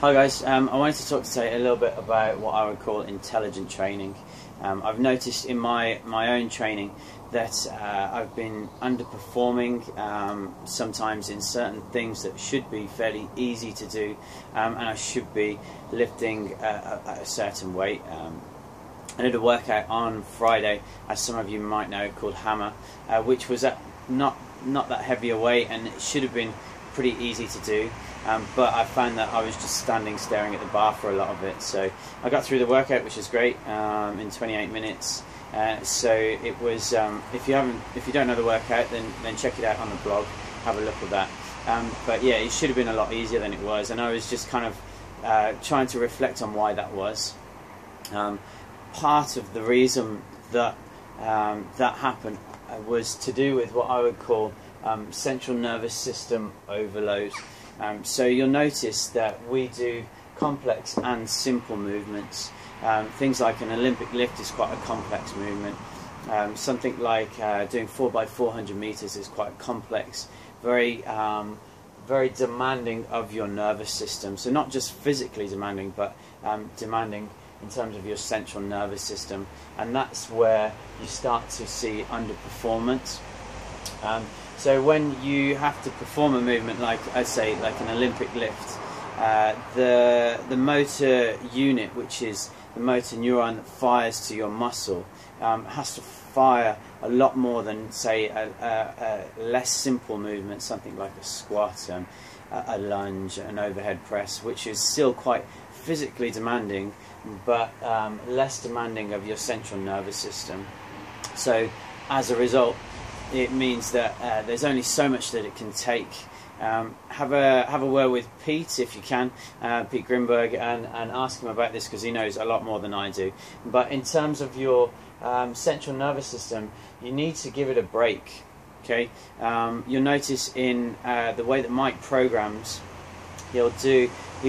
Hi guys, I wanted to talk today a little bit about what I would call intelligent training. I've noticed in my own training that I've been underperforming sometimes in certain things that should be fairly easy to do, and I should be lifting at a certain weight. I did a workout on Friday, as some of you might know, called Hammer, which was at not that heavy a weight, and it should have been pretty easy to do. But I found that I was just standing staring at the bar for a lot of it. So I got through the workout, which is great, in 28 minutes. So it was, if you don't know the workout, then check it out on the blog, have a look at that. But yeah, it should have been a lot easier than it was, and I was just kind of trying to reflect on why that was. Part of the reason that that happened was to do with what I would call central nervous system overload. So you'll notice that we do complex and simple movements. Things like an Olympic lift is quite a complex movement. Something like doing 4x400 meters is quite complex, very demanding of your nervous system. So not just physically demanding, but demanding in terms of your central nervous system, and that's where you start to see underperformance. So when you have to perform a movement like, I'd say, like an Olympic lift, the motor unit, which is the motor neuron that fires to your muscle, has to fire a lot more than, say, a less simple movement, something like a squat, a lunge, an overhead press, which is still quite physically demanding, but less demanding of your central nervous system. So as a result, it means that there's only so much that it can take. Have a word with Pete if you can, Pete Grimberg, and ask him about this, because he knows a lot more than I do. But in terms of your central nervous system, you need to give it a break. Okay, you'll notice in the way that Mike programs, he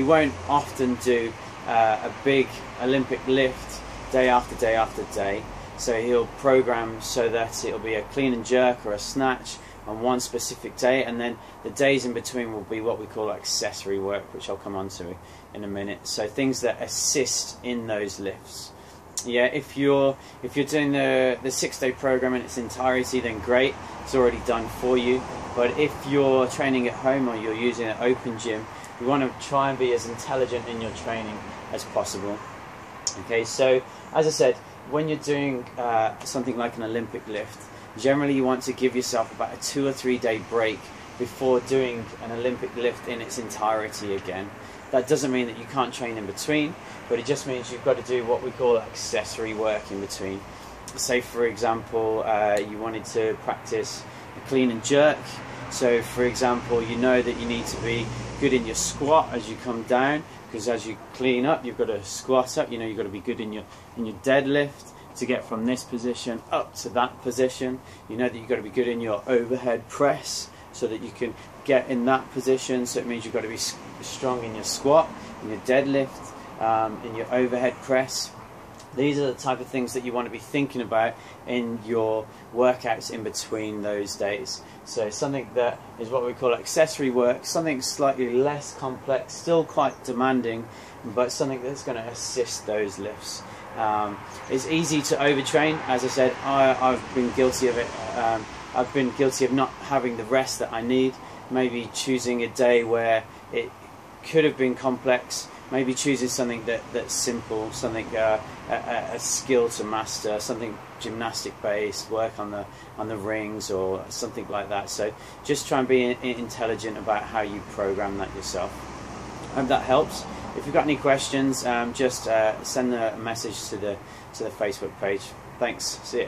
won't often do a big Olympic lift day after day after day. So he'll program so that it'll be a clean and jerk or a snatch on one specific day, and then the days in between will be what we call accessory work, which I'll come on to in a minute. So things that assist in those lifts. Yeah, if you're doing the 6-day program in its entirety, then great, it's already done for you. But if you're training at home or you're using an open gym, you want to try and be as intelligent in your training as possible. Okay, so as I said, when you're doing something like an Olympic lift, generally you want to give yourself about a 2 or 3 day break before doing an Olympic lift in its entirety again. That doesn't mean that you can't train in between, but it just means you've got to do what we call accessory work in between. Say, for example, you wanted to practice a clean and jerk. So, for example, you know that you need to be good in your squat as you come down, because as you clean up, you've got to squat up. You know, you've got to be good in your deadlift to get from this position up to that position. You know that you've got to be good in your overhead press so that you can get in that position. So it means you've got to be strong in your squat, in your deadlift, in your overhead press. These are the type of things that you want to be thinking about in your workouts in between those days. So something that is what we call accessory work, something slightly less complex, still quite demanding, but something that's going to assist those lifts. It's easy to overtrain. As I said, I've been guilty of it. I've been guilty of not having the rest that I need, maybe choosing a day where it could have been complex, maybe choosing something that's simple, something a skill to master, something gymnastic based, work on the rings or something like that. So just try and be intelligent about how you program that yourself. I hope that helps. If you've got any questions, just send a message to the Facebook page. Thanks. See ya.